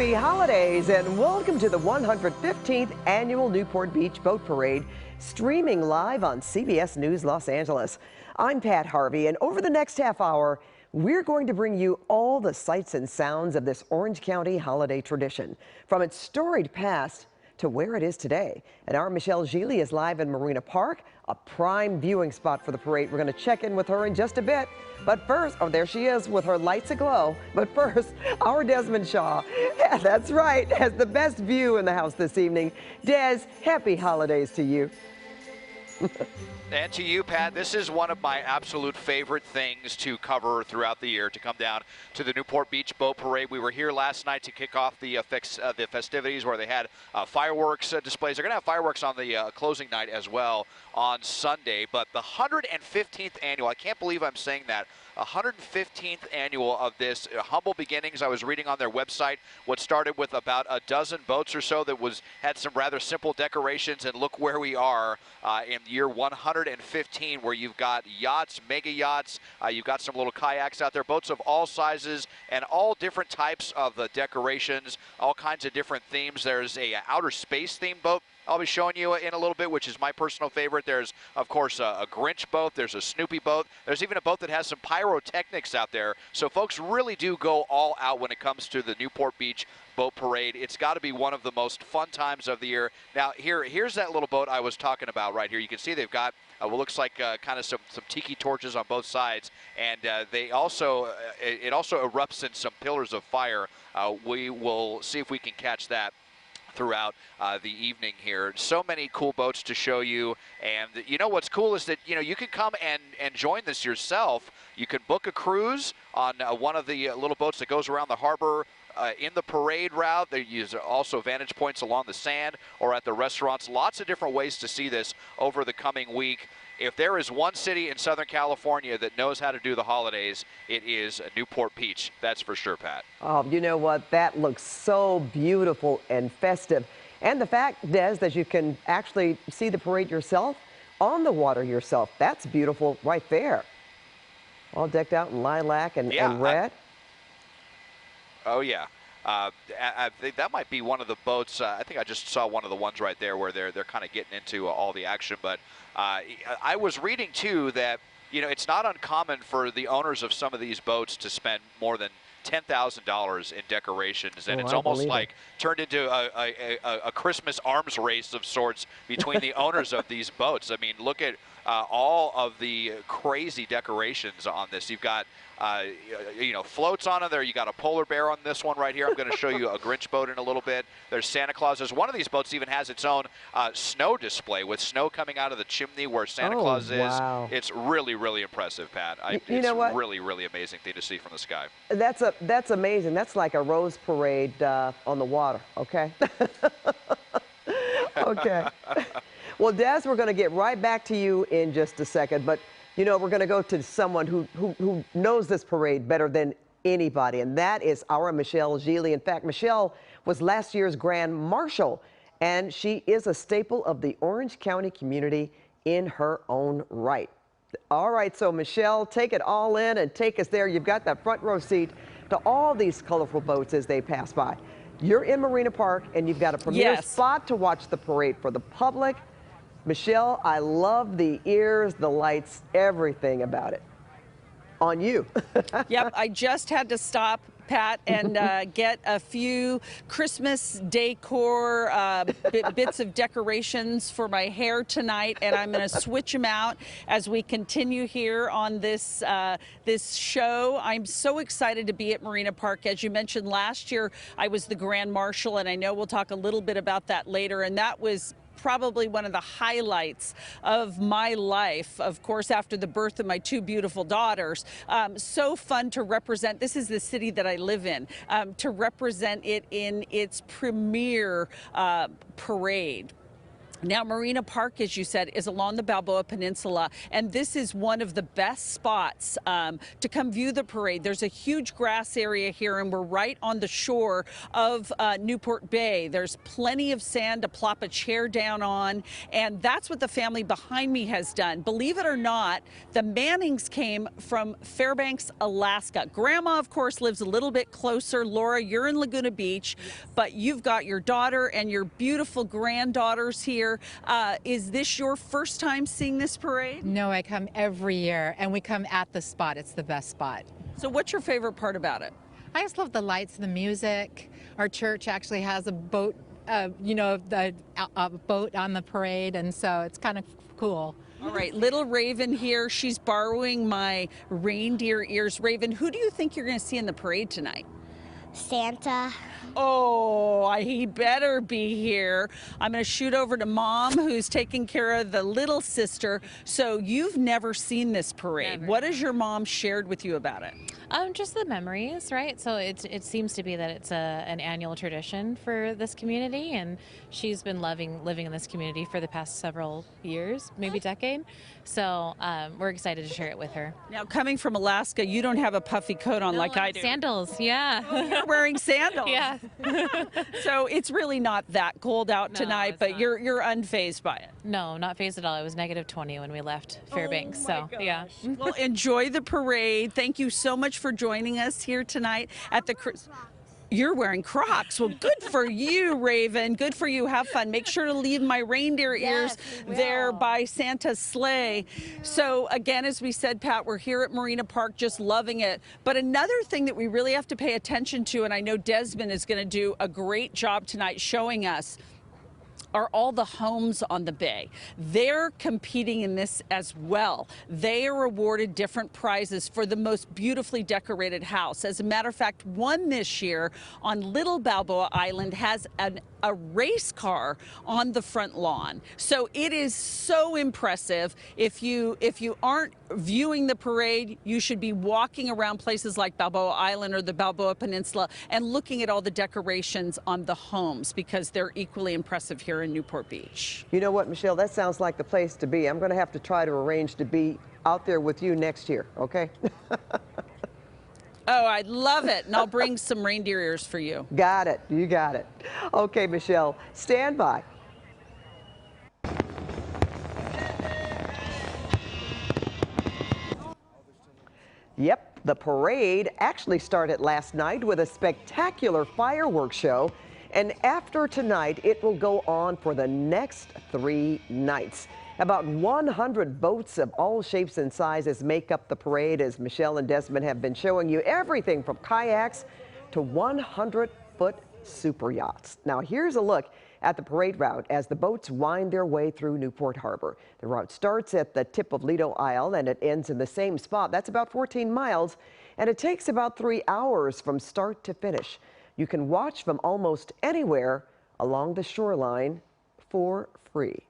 Happy holidays and welcome to the 115th Annual Newport Beach Boat Parade, streaming live on CBS News Los Angeles. I'm Pat Harvey, and over the next half hour, we're going to bring you all the sights and sounds of this Orange County holiday tradition, from its storied past to where it is today. And our Michele Gile is live in Marina Park, a prime viewing spot for the parade. We're going to check in with her in just a bit. But first, oh, there she is with her lights aglow. But first, our Desmond Shaw, yeah, that's right, has the best view in the house this evening. Des, happy holidays to you. And to you, Pat, this is one of my absolute favorite things to cover throughout the year, to come down to the Newport Beach Boat Parade. We were here last night to kick off the festivities where they had fireworks displays. They're going to have fireworks on the closing night as well on Sunday. But the 115th annual, I can't believe I'm saying that, 115th annual of this humble beginnings. I was reading on their website what started with about a dozen boats or so that had some rather simple decorations, and look where we are in year 115, where you've got yachts, mega yachts, you've got some little kayaks out there, boats of all sizes and all different types of decorations, all kinds of different themes. There's a outer space themed boat I'll be showing you in a little bit, which is my personal favorite. There's, of course, a Grinch boat. There's a Snoopy boat. There's even a boat that has some pyrotechnics out there. So folks really do go all out when it comes to the Newport Beach Boat Parade. It's got to be one of the most fun times of the year. Now, here's that little boat I was talking about right here. You can see they've got what looks like kind of some tiki torches on both sides, and it also erupts in some pillars of fire. We will see if we can catch that throughout the evening here. So many cool boats to show you, and you know what's cool is that you can come and join this yourself. You can book a cruise on one of the little boats that goes around the harbor in the parade route. They use also vantage points along the sand or at the restaurants. Lots of different ways to see this over the coming week. If there is one city in Southern California that knows how to do the holidays, it is Newport Beach. That's for sure, Pat. Oh, you know what? That looks so beautiful and festive. And the fact, Des, that you can actually see the parade yourself, on the water yourself, that's beautiful right there. All decked out in lilac and red. Oh, yeah. I think that might be one of the boats. I think I just saw one of the ones right there where they're kind of getting into all the action. But I was reading, too, that, it's not uncommon for the owners of some of these boats to spend more than $10,000 in decorations, and it's almost like turned into a Christmas arms race of sorts between the owners of these boats. I mean, look at all of the crazy decorations on this. You've got floats on it there. You got a polar bear on this one right here. I'm going to show you a Grinch boat in a little bit. There's Santa Claus. One of these boats even has its own snow display with snow coming out of the chimney where Santa Claus is. It's really, really impressive, Pat. It's a really, really amazing thing to see from the sky. That's amazing. That's like a rose parade on the water, okay? Okay. Well, Des, we're going to get right back to you in just a second, but we're going to go to someone who knows this parade better than anybody, and that is our Michele Gile. In fact, Michele was last year's Grand Marshal, and she is a staple of the Orange County community in her own right. All right, so Michele, take it all in and take us there. You've got that front row seat to all these colorful boats as they pass by. You're in Marina Park, and you've got a premier spot to watch the parade for the public. Michele, I love the ears, the lights, everything about it. On you. Yep, I just had to stop, Pat, and get a few Christmas decor, bits of decorations for my hair tonight, and I'm going to switch them out as we continue here on this this show. I'm so excited to be at Marina Park. As you mentioned, last year I was the Grand Marshal, and I know we'll talk a little bit about that later, and that was probably one of the highlights of my life, of course, after the birth of my two beautiful daughters. So fun to represent. This is the city that I live in, to represent it in its premier parade. Now, Marina Park, as you said, is along the Balboa Peninsula, and this is one of the best spots to come view the parade. There's a huge grass area here, and we're right on the shore of Newport Bay. There's plenty of sand to plop a chair down on, and that's what the family behind me has done. Believe it or not, the Mannings came from Fairbanks, Alaska. Grandma, of course, lives a little bit closer. Laura, you're in Laguna Beach, but you've got your daughter and your beautiful granddaughters here. Is this your first time seeing this parade? No, I come every year, and we come at the spot. It's the best spot. So what's your favorite part about it? I just love the lights, the music. Our church actually has a boat, a boat on the parade, and so it's kind of cool. All right, little Raven here. She's borrowing my reindeer ears. Raven, who do you think you're going to see in the parade tonight? Santa. Oh, he better be here. I'm going to shoot over to Mom, who's taking care of the little sister. So you've never seen this parade. Never. What has your mom shared with you about it? Just the memories, right? So it seems to be that it's an annual tradition for this community, and she's been living in this community for the past several years, maybe decade. So we're excited to share it with her. Now, coming from Alaska, you don't have a puffy coat on like I do. Sandals, yeah. Oh, you're wearing sandals. Yeah. So it's really not that cold out No, tonight, it's but not. you're unfazed by it. No, not phased at all. It was -20 when we left Fairbanks. Oh my so gosh. yeah. Well, enjoy the parade. Thank you so much for joining us here tonight at the. You're wearing Crocs. Well, good for you, Raven. Good for you. Have fun. Make sure to leave my reindeer ears there by Santa's sleigh. So again, as we said, Pat, we're here at Marina Park just loving it. But another thing that we really have to pay attention to, and I know Desmond is going to do a great job tonight showing us, are all the homes on the bay. They're competing in this as well. They are awarded different prizes for the most beautifully decorated house. As a matter of fact, one this year on Little Balboa Island has a race car on the front lawn. So it is so impressive. If you aren't viewing the parade, you should be walking around places like Balboa Island or the Balboa Peninsula and looking at all the decorations on the homes, because they're equally impressive here in Newport Beach. You know what, Michelle? That sounds like the place to be. I'm going to have to try to arrange to be out there with you next year, okay? Oh, I love it. And I'll bring some reindeer ears for you. Got it. You got it. Okay, Michelle, stand by. Yep, the parade actually started last night with a spectacular fireworks show. And after tonight, it will go on for the next 3 nights. About 100 boats of all shapes and sizes make up the parade, as Michelle and Desmond have been showing you, everything from kayaks to 100-foot super yachts. Now, here's a look at the parade route as the boats wind their way through Newport Harbor. The route starts at the tip of Lido Isle and it ends in the same spot. That's about 14 miles, and it takes about 3 hours from start to finish. You can watch from almost anywhere along the shoreline for free.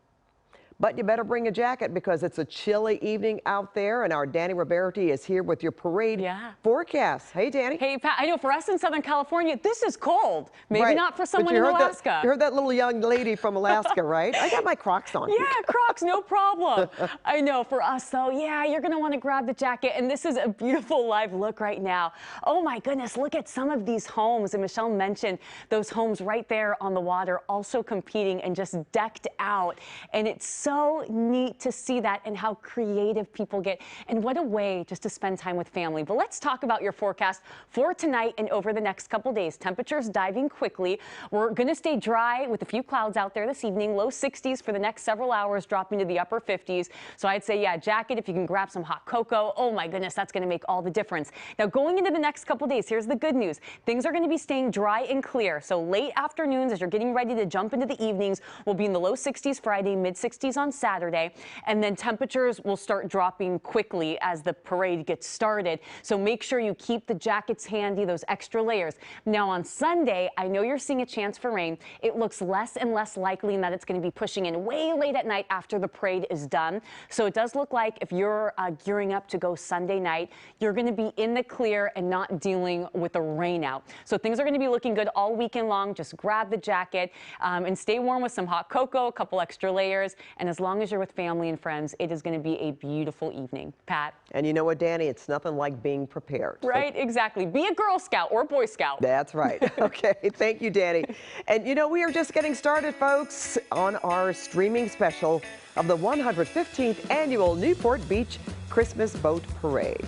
But you better bring a jacket because it's a chilly evening out there, and our Dani Ruberti is here with your parade forecast. Hey, Dani. Hey, Pat, I know for us in Southern California, this is cold. Maybe Right. not for But someone you in heard Alaska. You heard that little young lady from Alaska, right? I got my Crocs on. Yeah, Crocs, no problem. I know for us though, yeah, you're gonna want to grab the jacket, and this is a beautiful live look right now. Oh my goodness, look at some of these homes, and Michelle mentioned those homes right there on the water also competing and just decked out, and it's so neat to see that and how creative people get, and what a way just to spend time with family. But let's talk about your forecast for tonight and over the next couple days. Temperatures diving quickly. We're going to stay dry with a few clouds out there this evening. Low 60s for the next several hours, dropping to the upper 50s. So I'd say, yeah, jacket if you can grab some hot cocoa. Oh my goodness, that's going to make all the difference. Now going into the next couple days, here's the good news. Things are going to be staying dry and clear. So late afternoons, as you're getting ready to jump into the evenings, we'll be in the low 60s Friday, mid 60s highs on Saturday, and then temperatures will start dropping quickly as the parade gets started. So make sure you keep the jackets handy, those extra layers. Now on Sunday, I know you're seeing a chance for rain. It looks less and less likely that it's going to be pushing in way late at night after the parade is done. So it does look like if you're gearing up to go Sunday night, you're going to be in the clear and not dealing with the rain out. So things are going to be looking good all weekend long. Just grab the jacket and stay warm with some hot cocoa, a couple extra layers. And as long as you're with family and friends, it is going to be a beautiful evening. Pat? And you know what, Danny? It's nothing like being prepared. Right, exactly. Be a Girl Scout or Boy Scout. That's right. Okay, thank you, Danny. And you know, we are just getting started, folks, on our streaming special of the 115th Annual Newport Beach Christmas Boat Parade.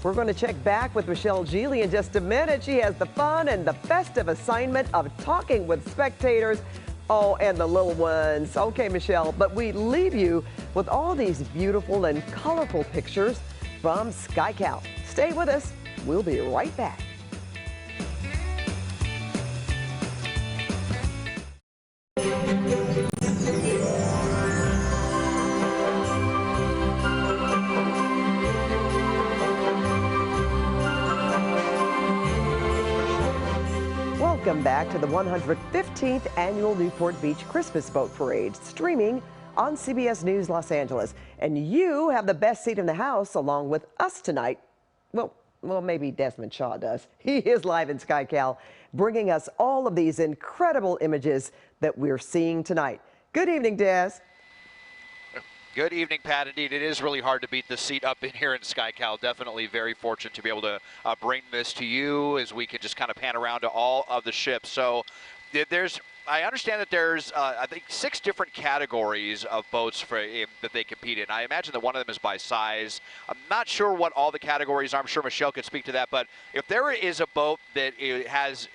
We're going to check back with Michele Gile in just a minute. She has the fun and the festive assignment of talking with spectators. Oh, and the little ones. Okay, Michele, but we leave you with all these beautiful and colorful pictures from SkyCal. Stay with us. We'll be right back. Welcome back to the 115th Annual Newport Beach Christmas Boat Parade, streaming on CBS News Los Angeles. And you have the best seat in the house along with us tonight. Well, maybe Desmond Shaw does. He is live in SkyCal, bringing us all of these incredible images that we're seeing tonight. Good evening, Des. Good evening, Pat. Indeed, it is really hard to beat the seat up in here in SkyCal. Definitely very fortunate to be able to bring this to you as we can just kind of pan around to all of the ships. So I understand that there's, I think, 6 different categories of boats that they compete in. I imagine that one of them is by size. I'm not sure what all the categories are. I'm sure Michele could speak to that. But if there is a boat that has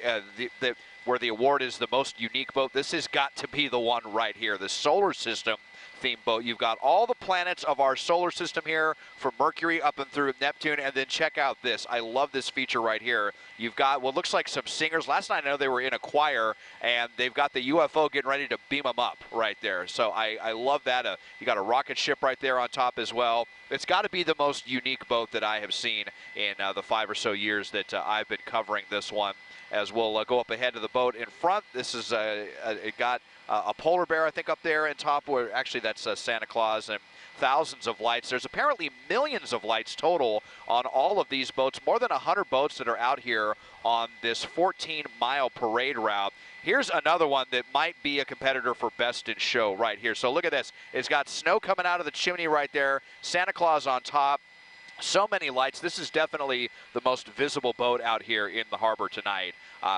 where the award is the most unique boat, this has got to be the one right here, the solar system theme boat. You've got all the planets of our solar system here, from Mercury up and through Neptune, and then check out this. I love this feature right here. You've got what looks like some singers. Last night I know they were in a choir, and they've got the UFO getting ready to beam them up right there. So I love that. You got a rocket ship right there on top as well. It's got to be the most unique boat that I have seen in the 5 or so years that I've been covering this one. As we'll go up ahead to the boat in front. This is it got a polar bear, I think, up there in top, where actually that's Santa Claus, and thousands of lights. There's apparently millions of lights total on all of these boats, more than 100 boats that are out here on this 14-mile parade route. Here's another one that might be a competitor for Best in Show right here. So look at this. It's got snow coming out of the chimney right there, Santa Claus on top. So many lights. This is definitely the most visible boat out here in the harbor tonight.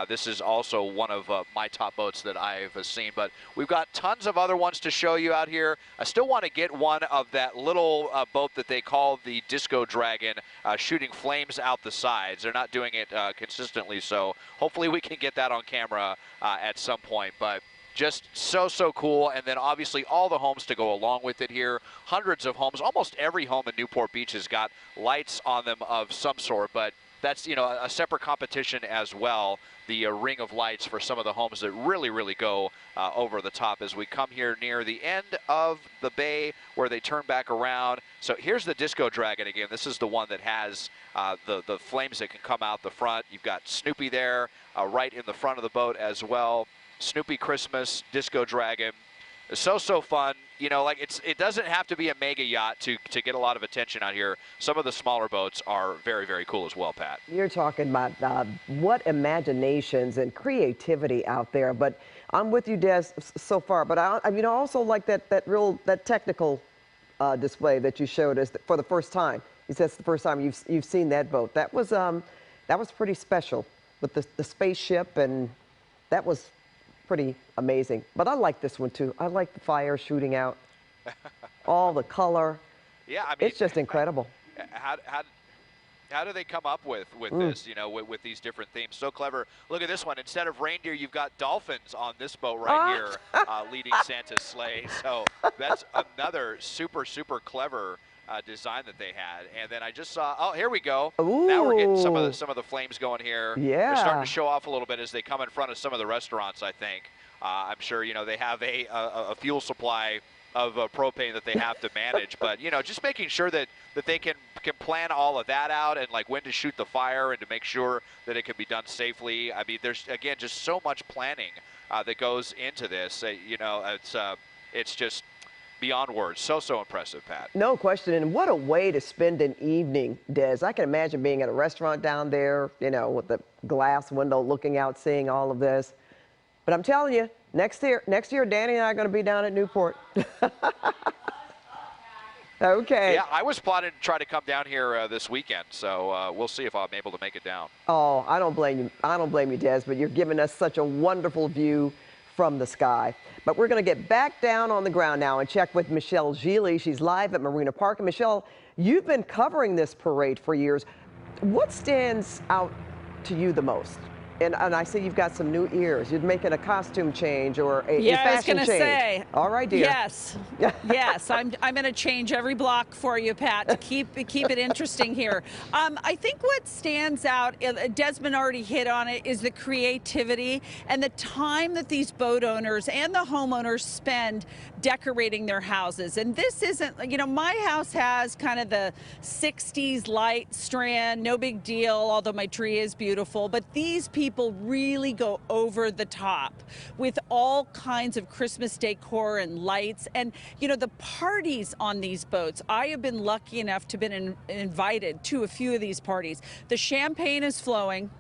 This is also one of my top boats that I've seen, but we've got tons of other ones to show you out here. I still want to get one of that little boat that they call the Disco Dragon, shooting flames out the sides. They're not doing it consistently, so hopefully we can get that on camera at some point. But just so cool. And then obviously all the homes to go along with it here. Hundreds of homes. Almost every home in Newport Beach has got lights on them of some sort, but that's, you know, a separate competition as well. The ring of lights for some of the homes that really go over the top as we come here near the end of the bay where they turn back around. So here's the Disco Dragon again. This is the one that has the flames that can come out the front. You've got Snoopy there right in the front of the boat as well. Snoopy Christmas, Disco Dragon. So fun. You know, like it doesn't have to be a mega yacht to get a lot of attention out here. Some of the smaller boats are very cool as well, Pat. You're talking about what imaginations and creativity out there. But I'm with you, Des, so far. But I mean, I also like that technical display that you showed us for the first time. You said it's the first time you've seen that boat. That was pretty special with the spaceship, and that was pretty amazing. But I like this one too. I like the fire shooting out, all the color. Yeah, I mean, it's just incredible. How do they come up with this, you know, with these different themes? So clever. Look at this one. Instead of reindeer, you've got dolphins on this boat right here, leading Santa's sleigh. So that's another super clever design that they had. And then I just saw, oh, here we go. Ooh. Now we're getting some of the flames going here. Yeah. They're starting to show off a little bit as they come in front of some of the restaurants, I think. I'm sure, you know, they have a fuel supply propane that they have to manage. But, you know, just making sure that they can plan all of that out, and like when to shoot the fire and to make sure that it can be done safely. I mean, there's, again, just so much planning that goes into this. You know, it's just beyond words. So impressive, Pat. No question. And what a way to spend an evening, Des. I can imagine being at a restaurant down there, you know, with the glass window looking out, seeing all of this. But I'm telling you, next year, Dani and I are going to be down at Newport. Okay. Yeah, I was plotting to try to come down here this weekend, so we'll see if I'm able to make it down. Oh, I don't blame you. I don't blame you, Des, but you're giving us such a wonderful view from the sky. But we're going to get back down on the ground now and check with Michele Gile. She's live at Marina Park. And Michele, you've been covering this parade for years. What stands out to you the most? And I see you've got some new ears. You're making a costume change or a fashion change. Yeah, I was going to say. All right, dear. Yes. Yes, I'm going to change every block for you, Pat, to keep it interesting here. I think what stands out, Desmond already hit on it, is the creativity and the time that these boat owners and the homeowners spend decorating their houses. And this isn't, you know, my house has kind of the 60s light strand, no big deal, although my tree is beautiful. But these people really go over the top with all kinds of Christmas decor and lights. And, you know, the parties on these boats, I have been lucky enough to have been invited to a few of these parties. The champagne is flowing.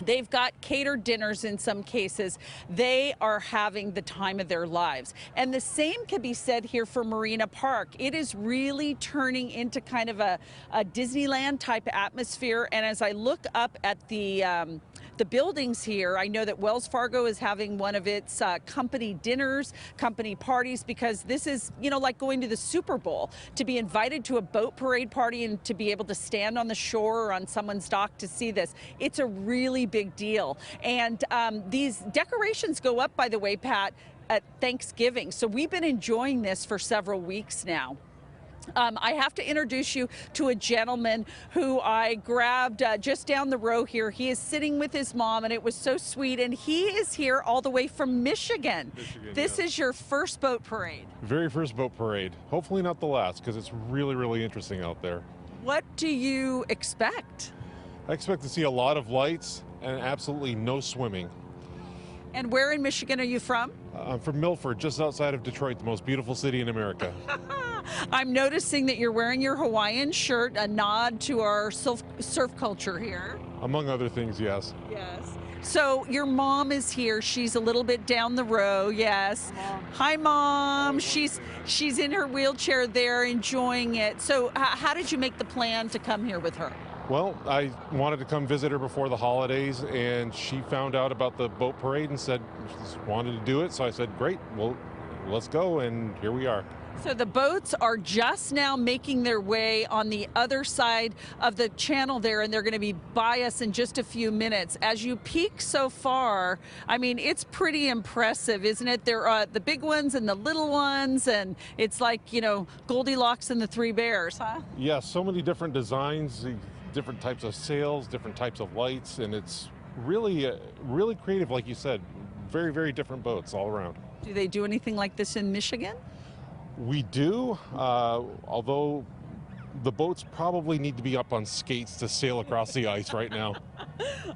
They've got catered dinners in some cases. They are having the time of their lives. And the same can be said here for Marina Park. It is really turning into kind of a Disneyland type atmosphere. And as I look up at the buildings here, I know that Wells Fargo is having one of its company dinners, company parties, because this is, you know, like going to the Super Bowl, to be invited to a boat parade party and to be able to stand on the shore or on someone's dock to see this. It's a really big deal. And these decorations go up, by the way, Pat, at Thanksgiving. So we've been enjoying this for several weeks now. I have to introduce you to a gentleman who I grabbed just down the row here. He is sitting with his mom, and it was so sweet. And he is here all the way from Michigan. This is your first boat parade. Very first boat parade. Hopefully not the last, because it's really, really interesting out there. What do you expect? I expect to see a lot of lights and absolutely no swimming. And where in Michigan are you from? I'm from Milford, just outside of Detroit, the most beautiful city in America. I'm noticing that you're wearing your Hawaiian shirt, a nod to our surf culture here. Among other things, yes. Yes. So your mom is here. She's a little bit down the row. Yes. Hi, Mom. She's in her wheelchair there, enjoying it. So how did you make the plan to come here with her? Well, I wanted to come visit her before the holidays, and she found out about the boat parade and said she wanted to do it. So I said, great, well, let's go, and here we are. So the boats are just now making their way on the other side of the channel there, and they're going to be by us in just a few minutes. As you peek so far, I mean, it's pretty impressive, isn't it? There are the big ones and the little ones, and it's like, you know, Goldilocks and the Three Bears, huh? Yeah, so many different designs, different types of sails, different types of lights, and it's really, really creative, like you said. Very, very different boats all around. Do they do anything like this in Michigan? We do, although the boats probably need to be up on skates to sail across the ice right now.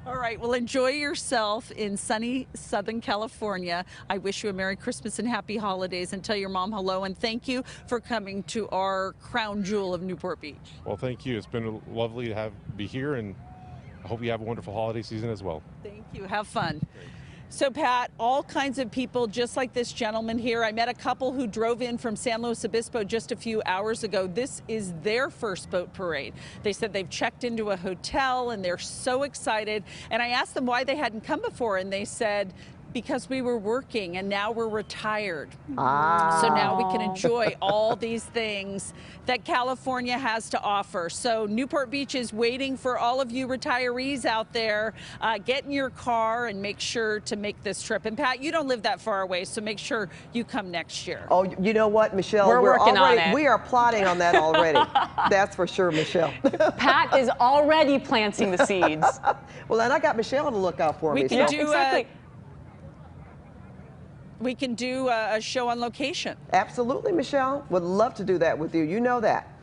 All right, well, enjoy yourself in sunny Southern California. I wish you a Merry Christmas and Happy Holidays, and tell your mom hello, and thank you for coming to our crown jewel of Newport Beach. Well, thank you. It's been lovely to be here, and I hope you have a wonderful holiday season as well. Thank you. Have fun. So, Pat, all kinds of people, just like this gentleman here. I met a couple who drove in from San Luis Obispo just a few hours ago. This is their first boat parade. They said they've checked into a hotel and they're so excited. And I asked them why they hadn't come before, and they said, because we were working and now we're retired. So now we can enjoy all these things that California has to offer. So Newport Beach is waiting for all of you retirees out there. Get in your car and make sure to make this trip. And Pat, you don't live that far away, so make sure you come next year. Oh, you know what, Michele? We're working on it. We are plotting on that already. That's for sure, Michele. Pat is already planting the seeds. Well, then I got Michele to look out for me. We can do exactly. we can do a show on location. Absolutely, Michelle. Would love to do that with you. You know that.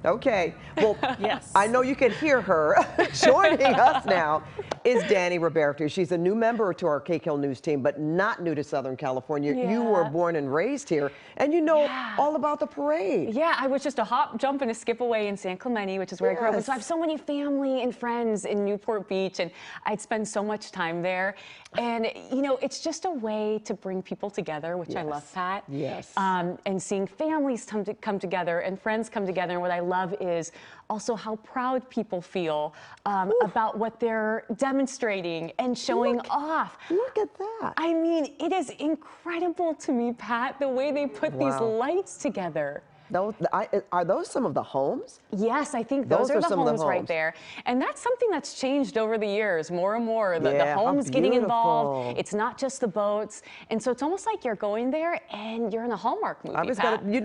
Okay. Well, yes. I know you can hear her. Joining us now is Dani Ruberti. She's a new member to our KCAL News team, but not new to Southern California. Yeah. You were born and raised here, and you know all about the parade. Yeah, I was just a hop, jump, and a skip away in San Clemente, which is where I grew up. And so I have so many family and friends in Newport Beach, and I'd spend so much time there. And, you know, it's just a way to bring people together, which I love, Pat. Yes. And seeing families come together and friends come together. And what I love is also how proud people feel about what they're demonstrating and showing off. Look at that. I mean, it is incredible to me, Pat, the way they put these lights together. Are those some of the homes? Yes, I think those are the some of the homes right homes. there. And that's something that's changed over the years, more and more. The Yeah, how homes getting involved. beautiful. It's not just the boats. And so it's almost like you're going there and you're in a Hallmark movie,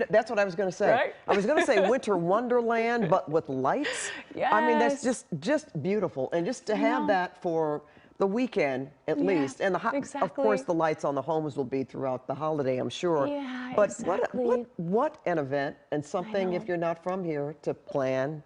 That's what I was going to say. Right? I was going to say Winter Wonderland, but with lights. I mean, that's Yes. just beautiful. And just to have that for the weekend at least, and of course the lights on the homes will be throughout the holiday, I'm sure. Yeah, but exactly. what an event and something if you're not from here to plan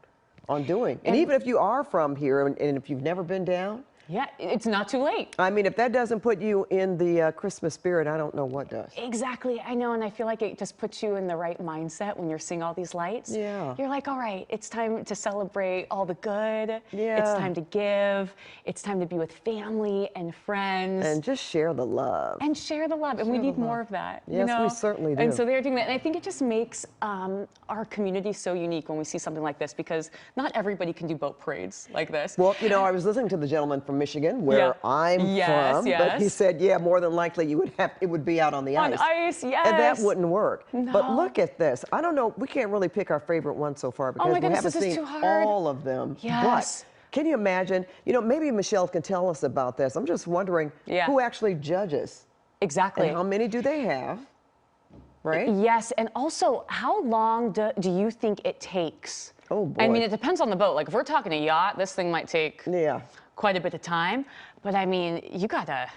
on doing. And even if you are from here and if you've never been down. Yeah, it's not too late. I mean, if that doesn't put you in the Christmas spirit, I don't know what does. Exactly, I know, and I feel like it just puts you in the right mindset when you're seeing all these lights. Yeah. You're like, all right, it's time to celebrate all the good. Yeah. It's time to give. It's time to be with family and friends. And just share the love. And share the love, and we need more of that. Yes, you know? we certainly do. And so they're doing that, and I think it just makes our community so unique when we see something like this, because not everybody can do boat parades like this. Well, you know, I was listening to the gentleman from Michigan, where I'm from, but he said, yeah, more than likely it would be out on the ice. On ice, yes. And that wouldn't work. No. But look at this. I don't know, we can't really pick our favorite one so far because my goodness, we haven't this is seen too hard. all of them. Yes. But can you imagine, you know, maybe Michelle can tell us about this. I'm just wondering who actually judges. Exactly. And how many do they have? Right? Yes, and also, how long do you think it takes? Oh, boy. I mean, it depends on the boat. Like, if we're talking a yacht, this thing might take quite a bit of time. But I mean, you gotta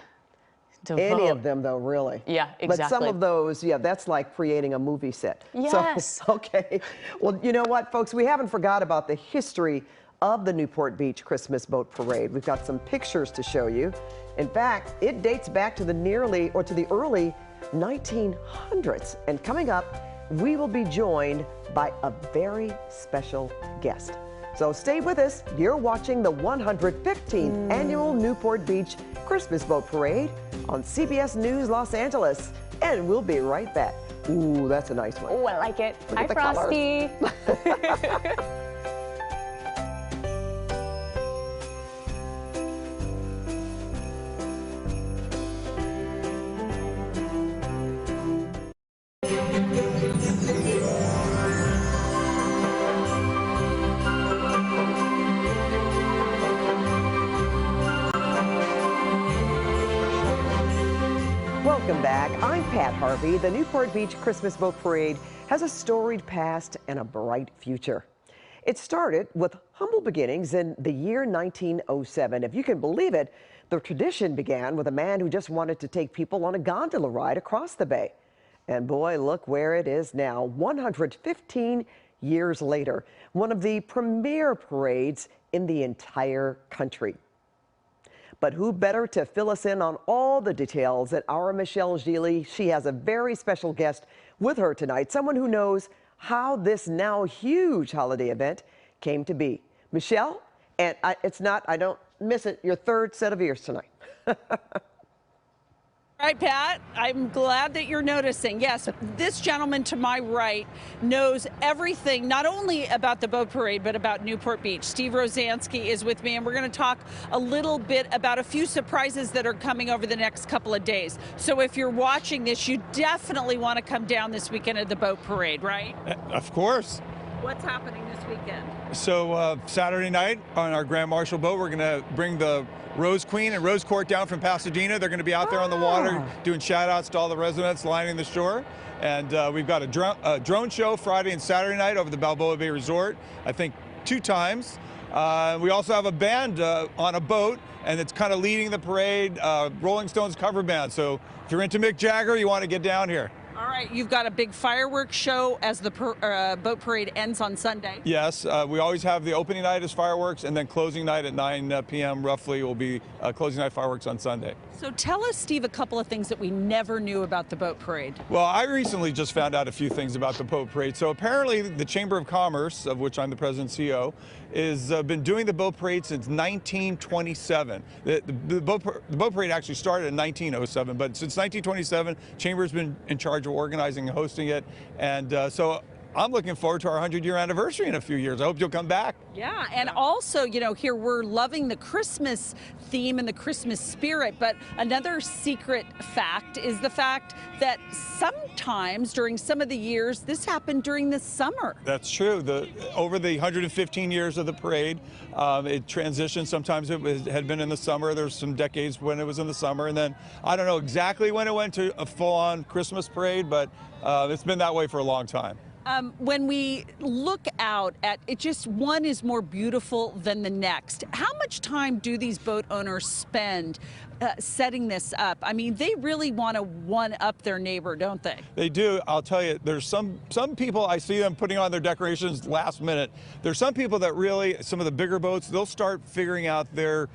devote. Any of them, though, really. Yeah, exactly. But some of those, that's like creating a movie set. Yes. So, okay. Well, you know what, folks? We haven't forgot about the history of the Newport Beach Christmas Boat Parade. We've got some pictures to show you. In fact, it dates back to the early 1900s. And coming up, we will be joined by a very special guest. So stay with us. You're watching the 115th Annual Newport Beach Christmas Boat Parade on CBS News Los Angeles. And we'll be right back. Ooh, that's a nice one. Oh, I like it. Hi, the Frosty. Welcome back. I'm Pat Harvey. The Newport Beach Christmas Boat Parade has a storied past and a bright future. It started with humble beginnings in the year 1907. If you can believe it, the tradition began with a man who just wanted to take people on a gondola ride across the bay. And boy, look where it is now, 115 years later, one of the premier parades in the entire country. But who better to fill us in on all the details than our Michele Gile? She has a very special guest with her tonight, someone who knows how this now huge holiday event came to be. Michele, and I don't miss it, your third set of ears tonight. All right, Pat, I'm glad that you're noticing. Yes, this gentleman to my right knows everything, not only about the boat parade, but about Newport Beach. Steve Rosansky is with me, and we're going to talk a little bit about a few surprises that are coming over the next couple of days. So if you're watching this, you definitely want to come down this weekend at the boat parade, right? Of course. What's happening this weekend? So Saturday night on our Grand Marshal boat, we're going to bring the Rose Queen and Rose Court down from Pasadena. They're going to be out there on the water doing shout-outs to all the residents lining the shore. And we've got a drone show Friday and Saturday night over the Balboa Bay Resort, I think 2 times. We also have a band on a boat, and it's kind of leading the parade, Rolling Stones cover band. So if you're into Mick Jagger, you want to get down here. All right, you've got a big fireworks show as the boat parade ends on Sunday. Yes, we always have the opening night as fireworks, and then closing night at 9 p.m. roughly will be closing night fireworks on Sunday. So tell us, Steve, a couple of things that we never knew about the boat parade. Well, I recently just found out a few things about the boat parade. So apparently the Chamber of Commerce, of which I'm the president and CEO, has been doing the boat parade since 1927. The boat parade actually started in 1907, but since 1927, Chamber's been in charge of organizing and hosting it. And so I'm looking forward to our 100-year anniversary in a few years. I hope you'll come back. Yeah, and also, you know, here we're loving the Christmas theme and the Christmas spirit, but another secret fact is the fact that sometimes during some of the years, this happened during the summer. That's true. Over the 115 years of the parade, it transitioned. Sometimes it had been in the summer. There's some decades when it was in the summer, and then I don't know exactly when it went to a full-on Christmas parade, but it's been that way for a long time. When we look out at it, just one is more beautiful than the next. How much time do these boat owners spend setting this up? I mean, they really want to one-up their neighbor, don't they? They do. I'll tell you, there's some people, I see them putting on their decorations last minute. There's some people that really, some of the bigger boats, they'll start figuring out their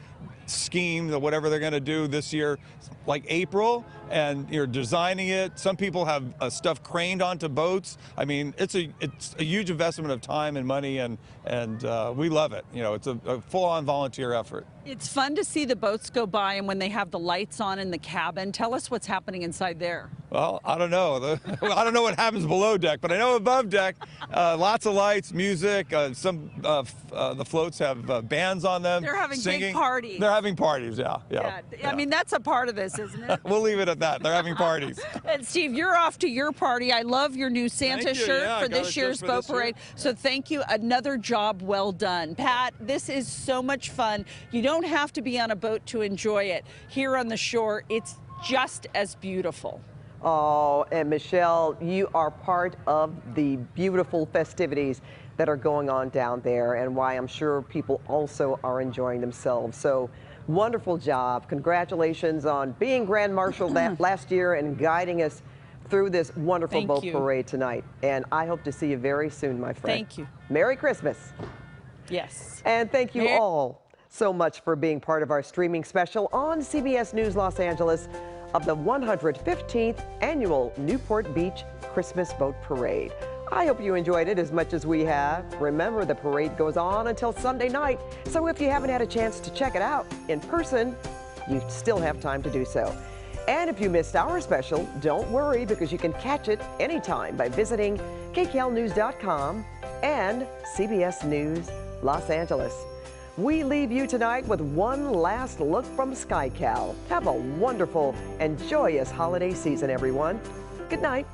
scheme, whatever they're going to do this year, like April, and you're designing it. Some people have stuff craned onto boats. I mean, it's a huge investment of time and money, and we love it. You know, it's a full-on volunteer effort. It's fun to see the boats go by, and when they have the lights on in the cabin. Tell us what's happening inside there. Well, I don't know. I don't know what happens below deck, but I know above deck, lots of lights, music. The floats have bands on them. They're having singing. big parties. They're having parties, yeah. I mean, that's a part of this, isn't it? We'll leave it at that. They're having parties. And Steve, you're off to your party. I love your new Santa shirt for this year's boat parade. So thank you. Another job well done. Pat, this is so much fun. You don't have to be on a boat to enjoy it. Here on the shore, it's just as beautiful. Oh, and Michele, you are part of the beautiful festivities that are going on down there, and why I'm sure people also are enjoying themselves. So wonderful job. Congratulations on being Grand Marshal last year and guiding us through this wonderful boat parade tonight. And I hope to see you very soon, my friend. Thank you. Merry Christmas. Yes. And thank you all so much for being part of our streaming special on CBS News Los Angeles of the 115th Annual Newport Beach Christmas Boat Parade. I hope you enjoyed it as much as we have. Remember, the parade goes on until Sunday night, so if you haven't had a chance to check it out in person, you still have time to do so. And if you missed our special, don't worry, because you can catch it anytime by visiting kklnews.com and CBS News Los Angeles. We leave you tonight with one last look from SkyCal. Have a wonderful and joyous holiday season, everyone. Good night.